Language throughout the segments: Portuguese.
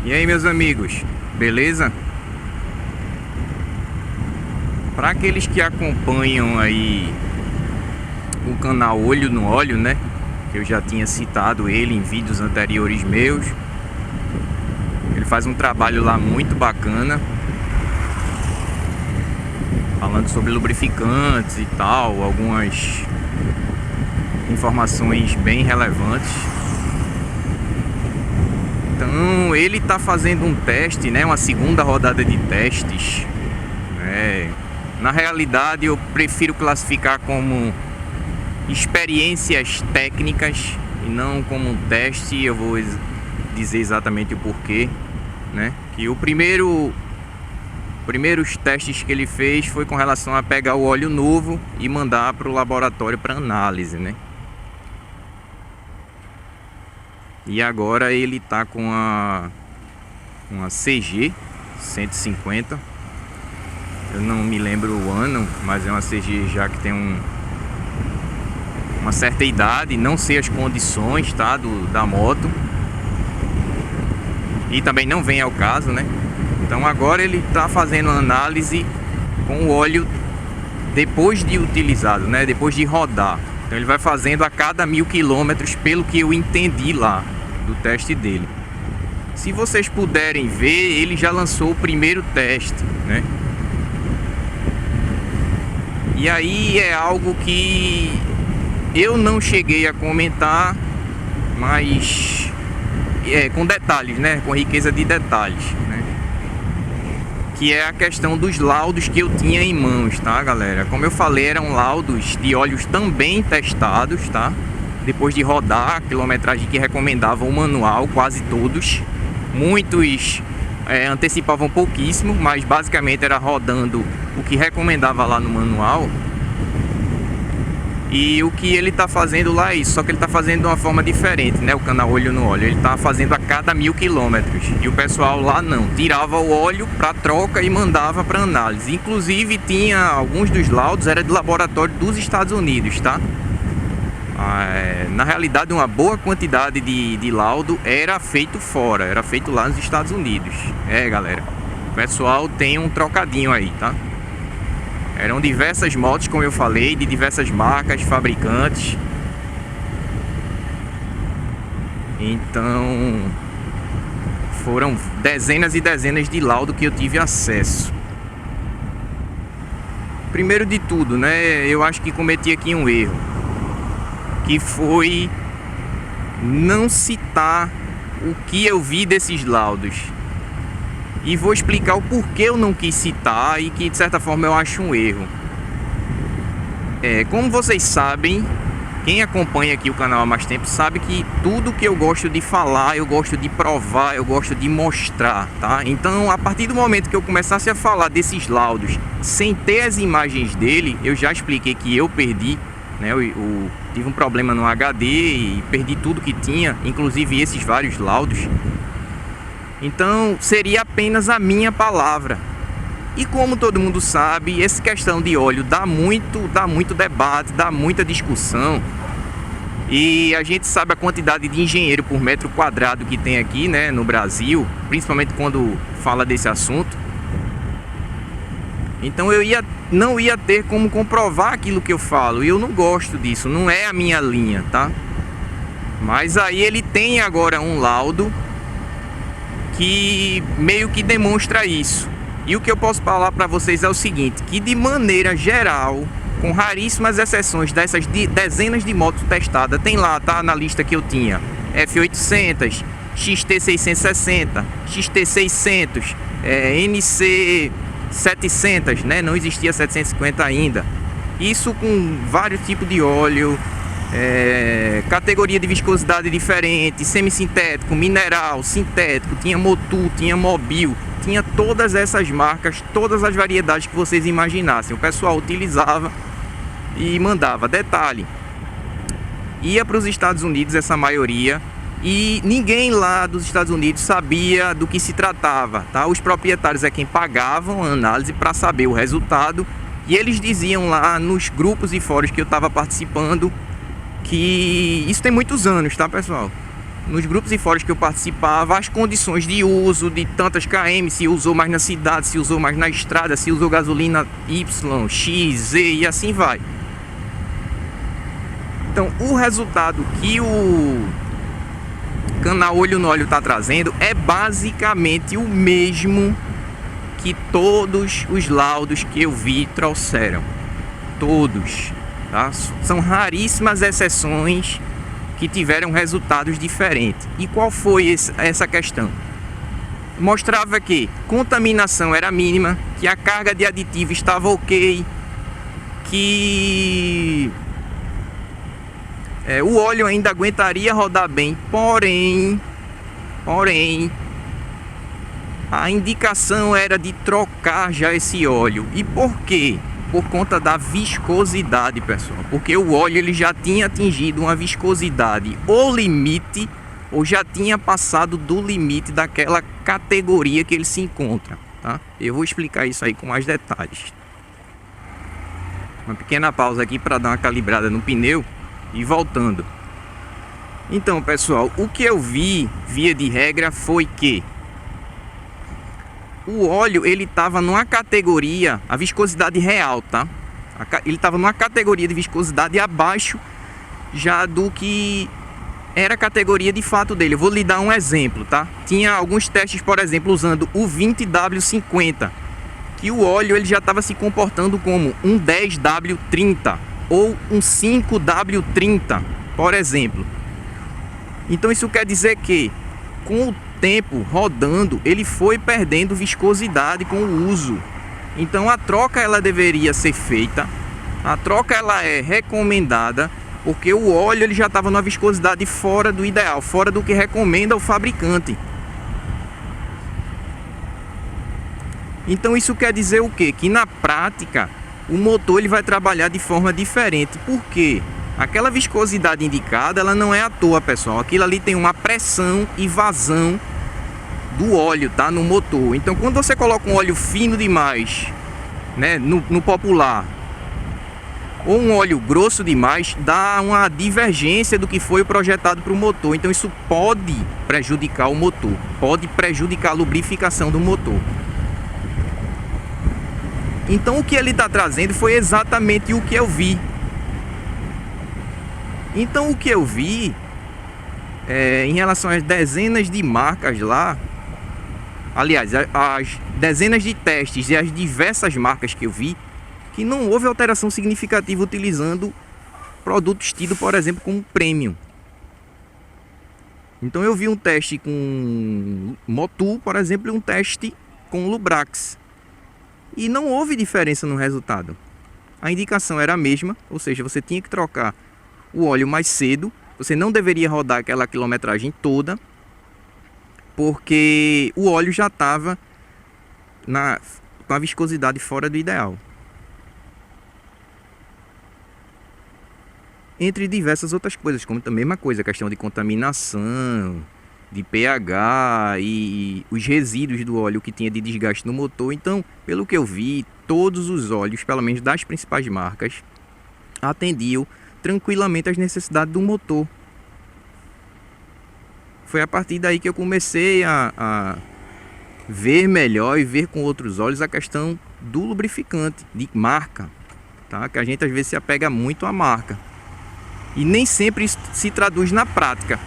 E aí, meus amigos, beleza? Para aqueles que acompanham aí o canal Olho no Óleo, né? Que eu já tinha citado ele em vídeos anteriores meus. Ele faz um trabalho lá muito bacana, falando sobre lubrificantes e tal, algumas informações bem relevantes. Então ele está fazendo um teste, né? Uma segunda rodada de testes, né? Na realidade eu prefiro classificar como experiências técnicas e não como um teste. Eu vou dizer exatamente o porquê, né? Que primeiros testes que ele fez foi com relação a pegar o óleo novo e mandar para o laboratório para análise, né? E agora ele tá com uma CG 150. Eu não me lembro o ano, mas é uma CG já que tem uma certa idade. Não sei as condições, tá, da moto. E também não vem ao caso, né? Então agora ele tá fazendo uma análise com o óleo depois de utilizado, né? Depois de rodar. Então ele vai fazendo a cada 1000 km, pelo que eu entendi lá do teste dele. Se vocês puderem ver, ele já lançou o primeiro teste, né? E aí é algo que eu não cheguei a comentar, mas com detalhes, né? Com riqueza de detalhes, né? Que é a questão dos laudos que eu tinha em mãos, tá, galera? Como eu falei, eram laudos de óleos também testados, tá? Depois de rodar a quilometragem que recomendava o manual, quase todos. Muitos antecipavam pouquíssimo, mas basicamente era rodando o que recomendava lá no manual. E o que ele tá fazendo lá é isso, só que ele tá fazendo de uma forma diferente, né? O canal Olho no Óleo, ele tá fazendo a cada 1000 km. E o pessoal lá não, tirava o óleo para troca e mandava para análise. Inclusive tinha alguns dos laudos, era de laboratório dos Estados Unidos, tá? Na realidade, uma boa quantidade de laudo era feito fora, era feito lá nos Estados Unidos. Galera, o pessoal tem um trocadinho aí, tá? Eram diversas motos, como eu falei, de diversas marcas, fabricantes. Então foram dezenas e dezenas de laudo que eu tive acesso. Primeiro de tudo, né, eu acho que cometi aqui um erro, que foi não citar o que eu vi desses laudos. E vou explicar o porquê eu não quis citar e que de certa forma eu acho um erro. Como vocês sabem, quem acompanha aqui o canal há mais tempo sabe que tudo que eu gosto de falar, eu gosto de provar, eu gosto de mostrar, tá? Então, a partir do momento que eu começasse a falar desses laudos sem ter as imagens dele, eu já expliquei que eu perdi, né? Eu tive um problema no HD e perdi tudo que tinha, inclusive esses vários laudos. Então seria apenas a minha palavra. E como todo mundo sabe, essa questão de óleo dá muito debate, dá muita discussão. E a gente sabe a quantidade de engenheiro por metro quadrado que tem aqui, né, no Brasil, principalmente quando fala desse assunto. Então eu não ia ter como comprovar aquilo que eu falo. E eu não gosto disso, não é a minha linha, tá? Mas aí ele tem agora um laudo que meio que demonstra isso. E o que eu posso falar para vocês é o seguinte, que de maneira geral, com raríssimas exceções dessas dezenas de motos testadas, tem lá, tá, na lista que eu tinha, F800, XT660, XT600, NC700, né? Não existia 750 ainda. Isso com vários tipos de óleo, categoria de viscosidade diferente, semissintético, mineral, sintético, tinha Motul, tinha Mobil, tinha todas essas marcas, todas as variedades que vocês imaginassem. O pessoal utilizava e mandava. Detalhe, ia para os Estados Unidos essa maioria e ninguém lá dos Estados Unidos sabia do que se tratava, tá? Os proprietários é quem pagavam a análise para saber o resultado, e eles diziam lá nos grupos e fóruns que eu estava participando que isso tem muitos anos, tá, pessoal? nos grupos e fóruns que eu participava, as condições de uso de tantas km, se usou mais na cidade, se usou mais na estrada, se usou gasolina Y, X, Z e assim vai. Então o resultado que o canal Olho no Óleo está trazendo é basicamente o mesmo que todos os laudos que eu vi trouxeram. Todos, tá? São raríssimas exceções que tiveram resultados diferentes. E qual foi essa questão? Mostrava que contaminação era mínima, que a carga de aditivo estava ok, que o óleo ainda aguentaria rodar bem, porém a indicação era de trocar já esse óleo. E por quê? Por conta da viscosidade, pessoal, porque o óleo ele já tinha atingido uma viscosidade ou limite, ou já tinha passado do limite daquela categoria que ele se encontra, tá? Eu vou explicar isso aí com mais detalhes. Uma pequena pausa aqui para dar uma calibrada no pneu e voltando. Então, pessoal, o que eu vi, via de regra, foi que o óleo ele estava numa categoria, a viscosidade real, tá? Ele estava numa categoria de viscosidade abaixo já do que era a categoria de fato dele. Eu vou lhe dar um exemplo, tá? Tinha alguns testes, por exemplo, usando o 20W50, que o óleo ele já estava se comportando como um 10W30 ou um 5W30, por exemplo. Então isso quer dizer que com o tempo rodando, ele foi perdendo viscosidade com o uso. Então a troca ela deveria ser feita. A troca ela é recomendada porque o óleo ele já estava numa viscosidade fora do ideal, fora do que recomenda o fabricante. Então isso quer dizer o quê? Que na prática o motor ele vai trabalhar de forma diferente. Por quê? Aquela viscosidade indicada, ela não é à toa, pessoal. Aquilo ali tem uma pressão e vazão do óleo, tá? No motor. Então, quando você coloca um óleo fino demais, né? No popular, ou um óleo grosso demais, dá uma divergência do que foi projetado para o motor. Então, isso pode prejudicar o motor. Pode prejudicar a lubrificação do motor. Então, o que ele está trazendo foi exatamente o que eu vi. Então o que eu vi em relação às dezenas de marcas lá, aliás, as dezenas de testes e as diversas marcas que eu vi, que não houve alteração significativa utilizando produtos tidos, por exemplo, como premium. Então eu vi um teste com Motul, por exemplo, e um teste com Lubrax, e não houve diferença no resultado. A indicação era a mesma, ou seja, você tinha que trocar o óleo mais cedo, você não deveria rodar aquela quilometragem toda, porque o óleo já estava com a viscosidade fora do ideal. Entre diversas outras coisas, como também a mesma coisa, a questão de contaminação, de pH e os resíduos do óleo que tinha de desgaste no motor. Então, pelo que eu vi, todos os óleos, pelo menos das principais marcas, atendiam tranquilamente as necessidades do motor. Foi a partir daí que eu comecei a ver melhor e ver com outros olhos a questão do lubrificante, de marca, tá? Que a gente às vezes se apega muito à marca e nem sempre isso se traduz na prática.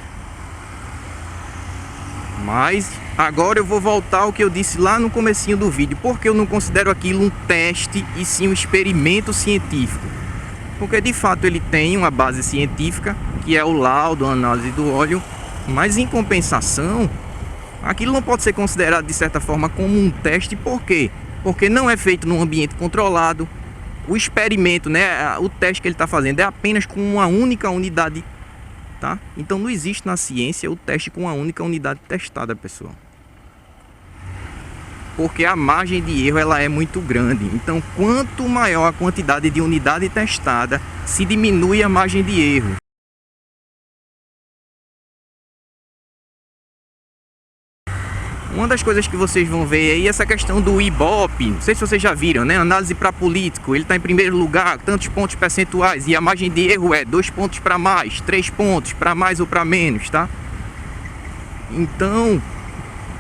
Mas agora eu vou voltar ao que eu disse lá no comecinho do vídeo, porque eu não considero aquilo um teste e sim um experimento científico. Porque de fato ele tem uma base científica, que é o laudo, a análise do óleo, mas em compensação, aquilo não pode ser considerado de certa forma como um teste. Por quê? Porque não é feito num ambiente controlado. O experimento, né, o teste que ele está fazendo é apenas com uma única unidade, tá? Então não existe na ciência o teste com uma única unidade testada, pessoal. Porque a margem de erro ela é muito grande. Então, quanto maior a quantidade de unidade testada, se diminui a margem de erro. Uma das coisas que vocês vão ver aí é essa questão do Ibope. Não sei se vocês já viram, né? Análise para político. Ele está em primeiro lugar, tantos pontos percentuais. E a margem de erro é 2 pontos para mais, 3 pontos para mais ou para menos, tá? Então,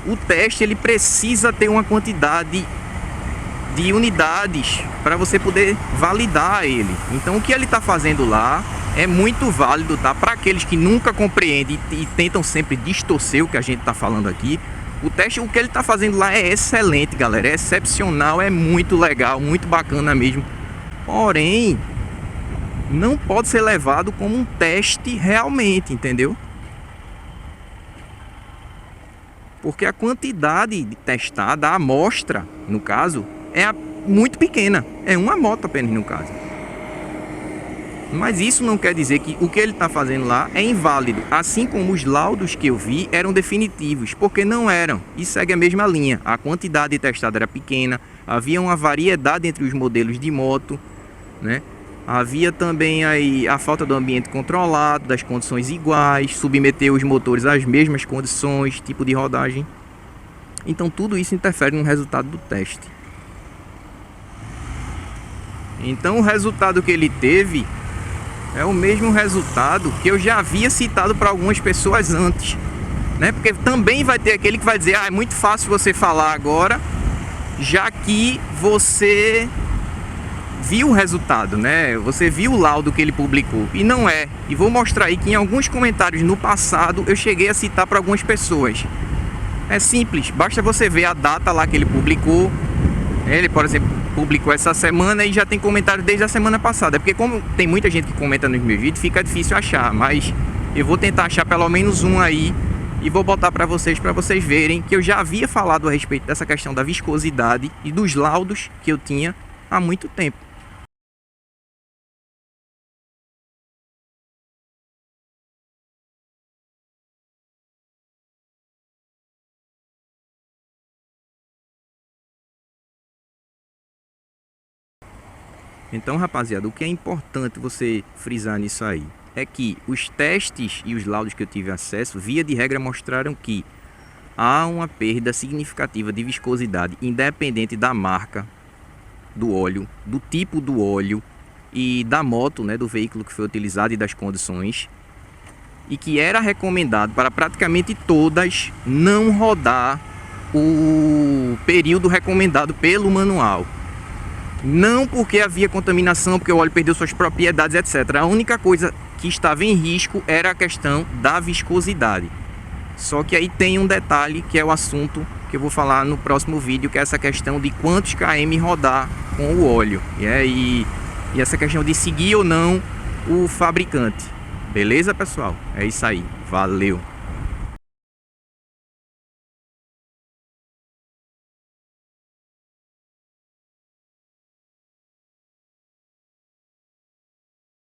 o teste ele precisa ter uma quantidade de unidades para você poder validar ele. Então, o que ele está fazendo lá é muito válido, tá? Para aqueles que nunca compreendem e tentam sempre distorcer o que a gente está falando aqui. O teste, o que ele está fazendo lá é excelente, galera. É excepcional, é muito legal, muito bacana mesmo. Porém, não pode ser levado como um teste realmente, entendeu? Porque a quantidade testada, a amostra, no caso, é muito pequena. É uma moto apenas, no caso. Mas isso não quer dizer que o que ele está fazendo lá é inválido. Assim como os laudos que eu vi eram definitivos, porque não eram. E segue a mesma linha. A quantidade testada era pequena, havia uma variedade entre os modelos de moto, né? Havia também aí a falta do ambiente controlado, das condições iguais, submeter os motores às mesmas condições, tipo de rodagem. Então tudo isso interfere no resultado do teste. Então o resultado que ele teve é o mesmo resultado que eu já havia citado para algumas pessoas antes, né? Porque também vai ter aquele que vai dizer, é muito fácil você falar agora, já que você viu o resultado, né? Você viu o laudo que ele publicou. E não é. E vou mostrar aí que em alguns comentários no passado eu cheguei a citar para algumas pessoas. É simples, basta você ver a data lá que ele publicou. Ele, por exemplo, publicou essa semana e já tem comentário desde a semana passada. É porque como tem muita gente que comenta nos meus vídeos, fica difícil achar. Mas eu vou tentar achar pelo menos um aí e vou botar para vocês verem que eu já havia falado a respeito dessa questão da viscosidade e dos laudos que eu tinha há muito tempo. Então, rapaziada, o que é importante você frisar nisso aí é que os testes e os laudos que eu tive acesso, via de regra, mostraram que há uma perda significativa de viscosidade, independente da marca do óleo, do tipo do óleo e da moto, né, do veículo que foi utilizado e das condições, e que era recomendado para praticamente todas não rodar o período recomendado pelo manual. Não porque havia contaminação, porque o óleo perdeu suas propriedades, etc. A única coisa que estava em risco era a questão da viscosidade. Só que aí tem um detalhe que é o assunto que eu vou falar no próximo vídeo, que é essa questão de quantos km rodar com o óleo. E essa questão de seguir ou não o fabricante. Beleza, pessoal? É isso aí. Valeu!